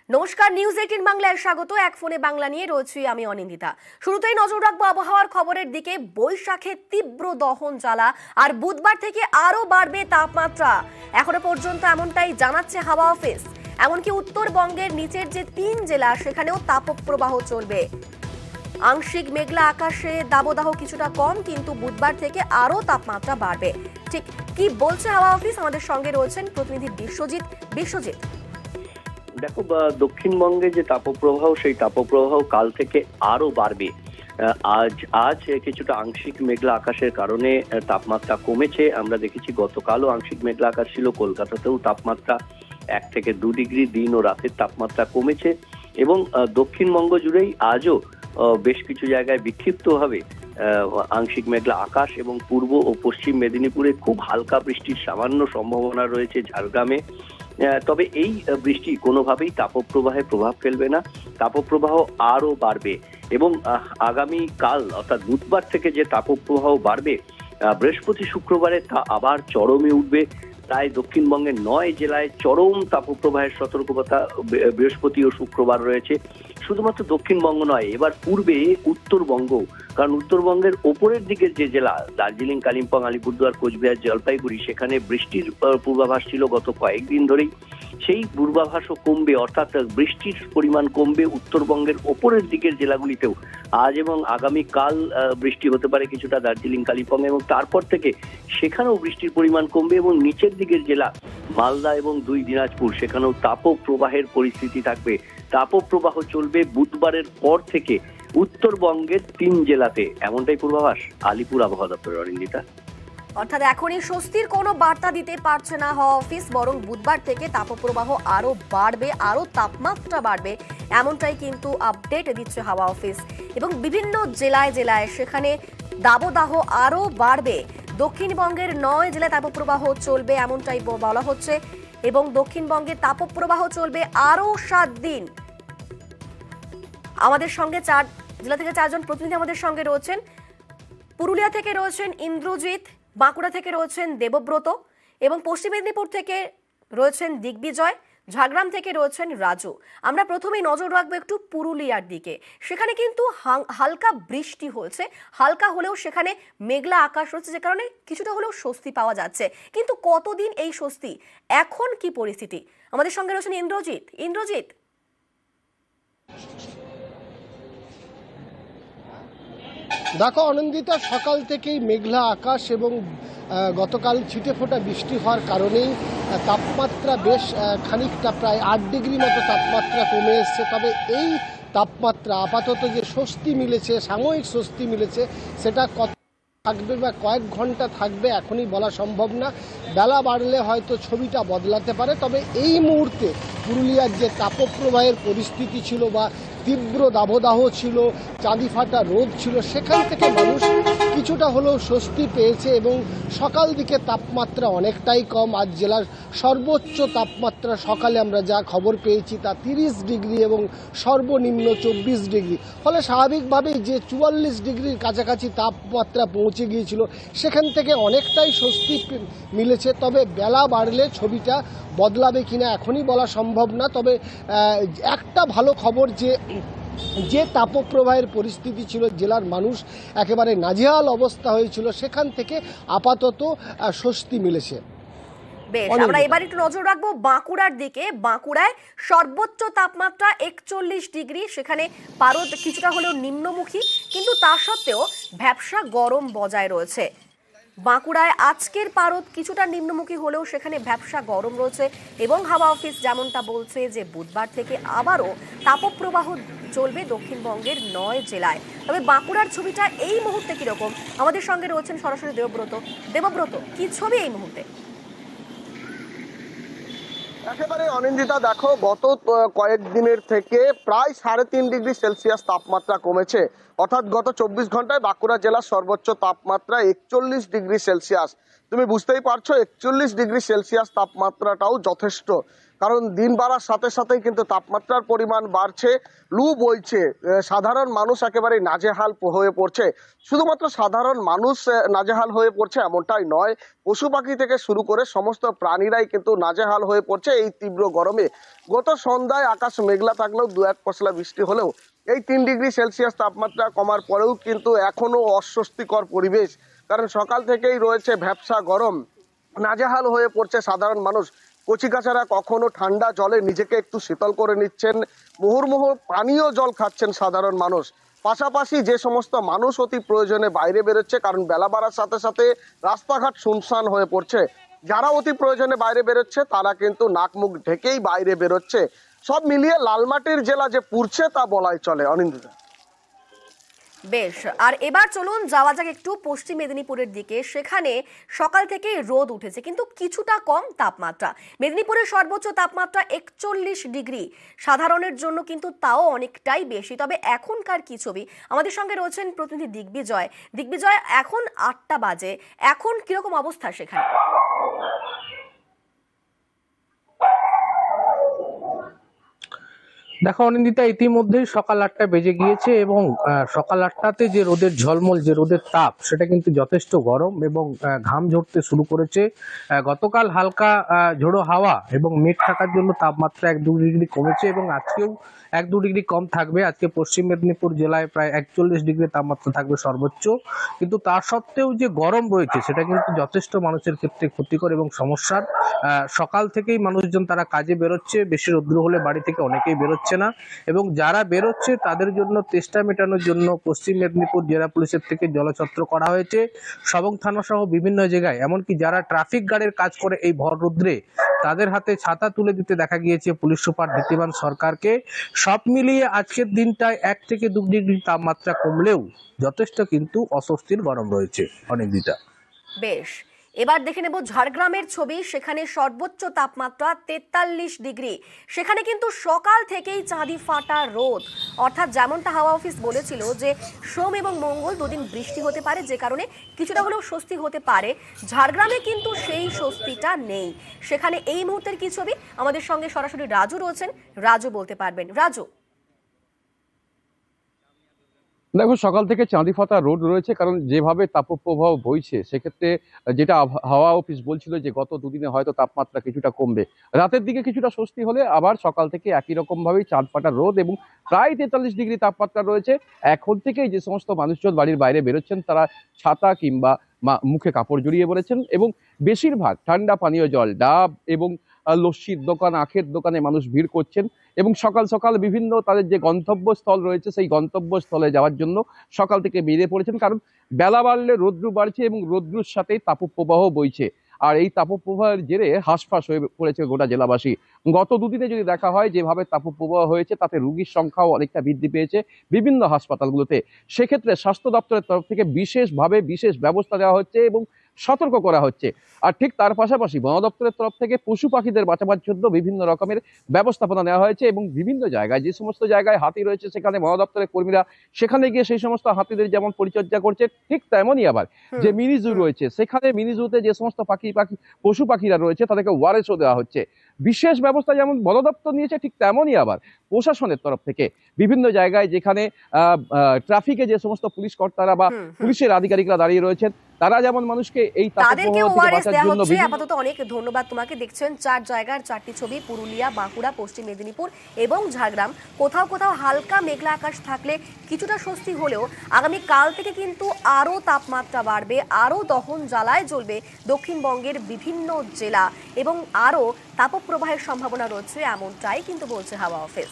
নমস্কার, নিউজ 18 বাংলায় স্বাগত। এক ফোনে বাংলা নিয়ে রয়েছি আমি অনিন্দিতা। শুরুতেই নজর রাখবো আবহাওয়ার খবরের দিকে। বৈশাখে তীব্র দহন জ্বালা, আর বুধবার থেকে আরো বাড়বে তাপমাত্রা। এখনো পর্যন্ত এমনটাই জানাচ্ছে হাওয়া অফিস। এমনকি উত্তরবঙ্গের নিচের যে 3 জেলা সেখানেও তাপপ্রবাহ চলবে। আংশিক মেঘলা আকাশে দাবদাহ কিছুটা কম, কিন্তু বুধবার থেকে আরো তাপমাত্রা বাড়বে। ঠিক কি বলছে হাওয়া অফিস? আমাদের সঙ্গে রয়েছেন প্রতিনিধি বিশ্বজিৎ। দেখো, দক্ষিণবঙ্গে যে তাপপ্রবাহ, সেই তাপপ্রবাহ কাল থেকে আরো বাড়বে। আজ কিছুটা আংশিক মেঘলা আকাশের কারণে তাপমাত্রা কমেছে। আমরা দেখেছি গতকালও আংশিক মেঘলা আকাশ ছিল। কলকাতাতেও তাপমাত্রা 1 থেকে 2 ডিগ্রি দিন ও রাতের তাপমাত্রা কমেছে, এবং দক্ষিণবঙ্গ জুড়েই আজও বেশ কিছু জায়গায় বিক্ষিপ্তভাবে আংশিক মেঘলা আকাশ, এবং পূর্ব ও পশ্চিম মেদিনীপুরে খুব হালকা বৃষ্টির সামান্য সম্ভাবনা রয়েছে ঝাড়গ্রামে। তবে এই বৃষ্টি কোনোভাবেই তাপপ্রবাহে প্রভাব ফেলবে না। তাপপ্রবাহ আরো বাড়বে, এবং আগামী কাল অর্থাৎ বুধবার থেকে যে তাপপ্রবাহ বাড়বে, বৃহস্পতি শুক্রবারে তা আবার চরমে উঠবে। প্রায় দক্ষিণবঙ্গের 9 জেলায় চরম তাপপ্রবাহের সতর্কতা বৃহস্পতি ও শুক্রবার রয়েছে। শুধুমাত্র দক্ষিণবঙ্গ নয়, এবার পূর্বে উত্তরবঙ্গ, কারণ উত্তরবঙ্গের ওপরের দিকের যে জেলা দার্জিলিং, কালিম্পং, আলিপুরদুয়ার, কোচবিহার, জলপাইগুড়ি, সেখানে বৃষ্টির পূর্বাভাস ছিল গত কয়েকদিন ধরেই। সেই পূর্বাভাসও কমবে, অর্থাৎ বৃষ্টির পরিমাণ কমবে উত্তরবঙ্গের ওপরের দিকের জেলাগুলিতেও। আজ এবং আগামী কাল বৃষ্টি হতে পারে কিছুটা দার্জিলিং, কালিম্পং, এবং তারপর থেকে সেখানেও বৃষ্টির পরিমাণ কমবে, এবং নিচের দিকের জেলা মালদা এবং 2 দিনাজপুর, সেখানেও তাপপ্রবাহের পরিস্থিতি থাকবে। তাপপ্রবাহ চলবে বুধবারের পর থেকে উত্তরবঙ্গের 3 জেলাতে, এমনটাই পূর্বাভাস আলিপুর আবহাওয়া দপ্তরের। অনিন্দিতা, অর্থাৎ এখনই স্বস্তির কোনো বার্তা দিতে পারছে না হাওয়া অফিস, বরং বুধবার থেকে তাপপ্রবাহ আরো বাড়বে, আরো তাপমাত্রা বাড়বে, এমনটাই কিন্তু আপডেট দিচ্ছে হাওয়া অফিস। এবং বিভিন্ন জেলায় সেখানে দাবদাহ আরো বাড়বে। দক্ষিণবঙ্গের 9 জেলায় তাপপ্রবাহ চলবে, এমনটাই বলা হচ্ছে, এবং দক্ষিণবঙ্গে তাপপ্রবাহ চলবে আরো 7 দিন। আমাদের সঙ্গে 4 জেলা থেকে 4 জন প্রতিনিধি আমাদের সঙ্গে রয়েছেন। পুরুলিয়া থেকে রয়েছেন ইন্দ্রজিৎ, বাঁকুড়া থেকে রয়েছেন দেবব্রত, এবং পশ্চিম মেদিনীপুর থেকে রয়েছেন দিগ্বিজয়, ঝাড়গ্রাম থেকে রয়েছেন রাজু। আমরা প্রথমেই নজর রাখবো একটু পুরুলিয়ার দিকে। সেখানে কিন্তু হালকা বৃষ্টি হয়েছে, হালকা হলেও সেখানে মেঘলা আকাশ রয়েছে, যে কারণে কিছুটা হলেও স্বস্তি পাওয়া যাচ্ছে। কিন্তু কতদিন এই স্বস্তি? এখন কি পরিস্থিতি? আমাদের সঙ্গে রয়েছেন ইন্দ্রজিৎ। দেখো অনিন্দিতা, সকাল থেকেই মেঘলা আকাশ এবং গতকাল ছিটে ফোটা বৃষ্টি হওয়ার কারণেই তাপমাত্রা বেশ খানিকটা, প্রায় 8 ডিগ্রি মতো তাপমাত্রা কমে এসছে। তবে এই তাপমাত্রা আপাতত যে স্বস্তি মিলেছে, সাময়িক স্বস্তি মিলেছে, সেটা কত থাকবে বা কয়েক ঘন্টা থাকবে এখনই বলা সম্ভব না। বেলা বাড়লে হয়তো ছবিটা বদলাতে পারে। তবে এই মুহূর্তে পুরুলিয়ার যে তাপপ্রবাহের পরিস্থিতি ছিল বা তীব্র দাবদাহ ছিল, চাঁদি ফাটা রোদ ছিল, সেখান থেকে মানুষ কিছুটা হলেও স্বস্তি পেয়েছে, এবং সকাল দিকে তাপমাত্রা অনেকটাই কম। আজ জেলার সর্বোচ্চ তাপমাত্রা সকালে আমরা যা খবর পেয়েছি তা 30 ডিগ্রি এবং সর্বনিম্ন 24 ডিগ্রি। ফলে স্বাভাবিকভাবেই যে 44 ডিগ্রির কাছাকাছি তাপমাত্রা পৌঁছে গিয়েছিল, সেখান থেকে অনেকটাই স্বস্তি মিলেছে। তবে বেলা বাড়লে ছবিটা বদলাবে কিনা এখনই বলা সম্ভব না। তবে একটা ভালো খবর, যে তাপপ্রবাহের পরিস্থিতি ছিল, জেলার মানুষ একেবারে নাজেহাল অবস্থা হয়েছিল, সেখান থেকে আপাতত স্বস্তি মিলেছে। বেশ, আমরা এবার একটু নজর রাখবো বাঁকুড়ার দিকে। বাঁকুড়ায় সর্বোচ্চ তাপমাত্রা 41 ডিগ্রি, সেখানে পারদ কিছুটা হলেও নিম্নমুখী, কিন্তু তা সত্ত্বেও ভ্যাপসা গরম বজায় রয়েছে। বাঁকুড়ায় আজকের পারদ কিছুটা নিম্নমুখী হলেও সেখানে ভ্যাপসা গরম রয়েছে, এবং হাওয়া অফিস যেমনটা বলছে যে বুধবার থেকে আবারও তাপপ্রবাহ চলবে দক্ষিণবঙ্গের 9 জেলায়। তবে বাঁকুড়ার ছবিটা এই মুহূর্তে কিরকম? আমাদের সঙ্গে রয়েছেন সরাসরি দেবব্রত, কি ছবি এই মুহূর্তে? একেবারে অনিন্দিতা, দেখো গত কয়েকদিনের থেকে প্রায় 3.5 ডিগ্রি সেলসিয়াস তাপমাত্রা কমেছে। অর্থাৎ গত 24 ঘন্টায় বাঁকুড়া জেলার সর্বোচ্চ তাপমাত্রা 41 ডিগ্রি সেলসিয়াস। তুমি বুঝতেই পারছো 41 ডিগ্রি সেলসিয়াস তাপমাত্রাটাও যথেষ্ট, কারণ দিন বাড়ার সাথে সাথেই কিন্তু তাপমাত্রার পরিমাণ বাড়ছে, লু বইছে, সাধারণ মানুষ একেবারে নাজেহাল হয়ে পড়ছে। শুধুমাত্র সাধারণ মানুষ নাজেহাল হয়ে পড়ছে এমনটাই নয়, পশু পাখি থেকে শুরু করে সমস্ত প্রাণীরাই কিন্তু নাজেহাল হয়ে পড়ছে এই তীব্র গরমে। গত সন্ধ্যায় আকাশ মেঘলা থাকলেও দু এক পশলা বৃষ্টি হলেও এই 3 ডিগ্রি সেলসিয়াস তাপমাত্রা কমার পরেও কিন্তু এখনো অস্বস্তিকর পরিবেশ। কারণ সকাল থেকেই রয়েছে ভ্যাপসা গরম, নাজেহাল হয়ে পড়ছে সাধারণ মানুষ। কচিকাচারা কখনো ঠান্ডা জলে নিজেকে একটু শীতল করে নিচ্ছেন, মুহুর্মুহু পানীয় জল খাচ্ছেন সাধারণ মানুষ। পাশাপাশি যে সমস্ত মানুষ অতি প্রয়োজনে বাইরে বেরোচ্ছে, কারণ বেলা বাড়ার সাথে সাথে রাস্তাঘাট শুনশান হয়ে পড়ছে, যারা অতি প্রয়োজনে বাইরে বেরোচ্ছে তারা কিন্তু নাক মুখ ঢেকেই বাইরে বেরোচ্ছে। সব মিলিয়ে লালমাটির জেলা যে পুড়ছে তা বলাই চলে। অনিন্দিতা। বেশ, আর এবার চলুন যাওয়া যাক একটু পশ্চিম মেদিনীপুরের দিকে। সেখানে সকাল থেকেই রোদ উঠেছে, কিন্তু কিছুটা কম তাপমাত্রা। মেদিনীপুরের সর্বোচ্চ তাপমাত্রা 41 ডিগ্রি, সাধারণের জন্য কিন্তু তাও অনেকটাই বেশি। তবে এখনকার কি ছবি, আমাদের সঙ্গে রয়েছেন প্রতিনিধি দিগ্বিজয়। দিগ্বিজয়, এখন 8টা বাজে, এখন কিরকম অবস্থা সেখানে? দেখো অনিন্দিতা, ইতিমধ্যেই সকাল 8টা বেজে গিয়েছে এবং সকাল 8টাতে যে রোদের ঝলমল, যে রোদের তাপ, সেটা কিন্তু যথেষ্ট গরম এবং ঘাম ঝরতে শুরু করেছে। গতকাল হালকা ঝোড়ো হাওয়া এবং মেঘ থাকার জন্য তাপমাত্রা 1-2 ডিগ্রি কমেছে এবং আজকেও 1-2 ডিগ্রি কম থাকবে। আজকে পশ্চিম মেদিনীপুর জেলায় প্রায় 41 ডিগ্রি তাপমাত্রা থাকবে সর্বোচ্চ। কিন্তু তা সত্ত্বেও যে গরম রয়েছে সেটা কিন্তু যথেষ্ট মানুষের ক্ষেত্রে ক্ষতিকর এবং সমস্যার। সকাল থেকেই মানুষজন তারা কাজে বেরোচ্ছে, বেশি রৌদ্র হলে বাড়ি থেকে অনেকেই বেরোচ্ছে না, এবং যারা বেরোচ্ছে তাদের জন্য তেষ্টা মেটানোর জন্য পশ্চিম মেদিনীপুর জেলা পুলিশের থেকে জলছত্র করা হয়েছে সবং থানা সহ বিভিন্ন জায়গায়। এমনকি যারা ট্রাফিক গার্ডের কাজ করে এই ভর রৌদ্রে, তাদের হাতে ছাতা তুলে দিতে দেখা গিয়েছে পুলিশ সুপার নীতিবান সরকারকে। সব মিলিয়ে আজকের দিনটায় 1 থেকে 2 ডিগ্রি তাপমাত্রা কমলেও যথেষ্ট কিন্তু অস্বস্তির গরম রয়েছে। অনিন্দিতা। বেশ, এবার দেখে নেব ঝাড়গ্রামের ছবি। সেখানে সর্বোচ্চ তাপমাত্রা 43 ডিগ্রি। সেখানে কিন্তু সকাল থেকেই চাঁদি ফাটা রোদ, অর্থাৎ যেমনটা হাওয়া অফিস বলেছিল যে সোম এবং মঙ্গল দুদিন বৃষ্টি হতে পারে, যে কারণে কিছুটা হলেও স্বস্তি হতে পারে। ঝাড়গ্রামে কিন্তু সেই স্বস্তিটা নেই। সেখানে এই মুহূর্তের কি ছবি, আমাদের সঙ্গে সরাসরি রাজু রয়েছেন, রাজু বলতে পারবেন। রাজু। দেখো, সকাল থেকে চাঁদি ফাটা রোদ রয়েছে, কারণ যেভাবে তাপপ্রবাহ বইছে সেক্ষেত্রে যেটা হাওয়া অফিস বলছিল যে গত দুদিনে হয়তো তাপমাত্রা কিছুটা কমবে, রাতের দিকে কিছুটা স্বস্তি হলে আবার সকাল থেকে একই রকম ভাবেই চাঁদ ফাটা রোদ এবং প্রায় 43 ডিগ্রি তাপমাত্রা রয়েছে। এখন থেকেই যে সমস্ত মানুষজন বাড়ির বাইরে বেরোচ্ছেন তারা ছাতা কিংবা মুখে কাপড় জড়িয়ে পড়েছেন এবং বেশিরভাগ ঠান্ডা পানীয় জল, ডাব এবং লস্যির দোকান, আখের দোকানে মানুষ ভিড় করছেন এবং সকাল সকাল বিভিন্ন তাদের যে গন্তব্যস্থল রয়েছে সেই গন্তব্যস্থলে যাওয়ার জন্য সকাল থেকে বেরিয়ে পড়েছেন। কারণ বেলা বাড়লে রৌদ্র বাড়ছে এবং রৌদ্রের সাথেই তাপপ্রবাহ বইছে, আর এই তাপপ্রবাহের জেরে হাঁসফাঁস হয়ে পড়েছে গোটা জেলাবাসী। গত দুদিনে যদি দেখা হয় যেভাবে তাপপ্রবাহ হয়েছে তাতে রোগীর সংখ্যাও অনেকটা বৃদ্ধি পেয়েছে বিভিন্ন হাসপাতালগুলোতে। সেক্ষেত্রে স্বাস্থ্য দপ্তরের তরফ থেকে বিশেষভাবে বিশেষ ব্যবস্থা দেওয়া হচ্ছে এবং সতর্ক করা হচ্ছে। আর ঠিক তার পাশাপাশি বন দপ্তরের তরফ থেকে পশু পাখিদের বাঁচাবার জন্য বিভিন্ন রকমের ব্যবস্থাপনা নেওয়া হয়েছে এবং বিভিন্ন জায়গায়, যে সমস্ত জায়গায় হাতি রয়েছে সেখানে বন দপ্তরের কর্মীরা সেখানে গিয়ে সেই সমস্ত হাতিদের যেমন পরিচর্যা করছে, ঠিক তেমনই আবার যে মিনি জু রয়েছে সেখানে মিনি জুতে যে সমস্ত পশু পাখিরা রয়েছে তাদেরকে ওয়ারেসও দেওয়া হচ্ছে। বিশেষ ব্যবস্থা যেমন বন দপ্তর নিয়েছে, ঠিক তেমনই আবার প্রশাসনের তরফ থেকে বিভিন্ন জায়গায় যেখানে ট্রাফিকে যে সমস্ত পুলিশ কর্তারা বা পুলিশের আধিকারিকরা দাঁড়িয়ে রয়েছেন তারা যেমন মানুষকে এই তাদেরকে ওআরএস দেওয়া হচ্ছে। আপাতত অনেক ধন্যবাদ তোমাকে। দেখছেন 4 জায়গার 4টি ছবি, পুরুলিয়া, বাঁকুড়া, পশ্চিম মেদিনীপুর এবং ঝাড়গ্রাম। কোথাও কোথাও হালকা মেঘলা আকাশ থাকলে কিছুটা স্বস্তি হলেও আগামী কাল থেকে কিন্তু আরো তাপমাত্রা বাড়বে, আরো দহন জ্বালায় জ্বলবে দক্ষিণবঙ্গের বিভিন্ন জেলা এবং আরো তাপপ্রবাহের সম্ভাবনা রয়েছে, এমনটাই কিন্তু বলছে হাওয়া অফিস।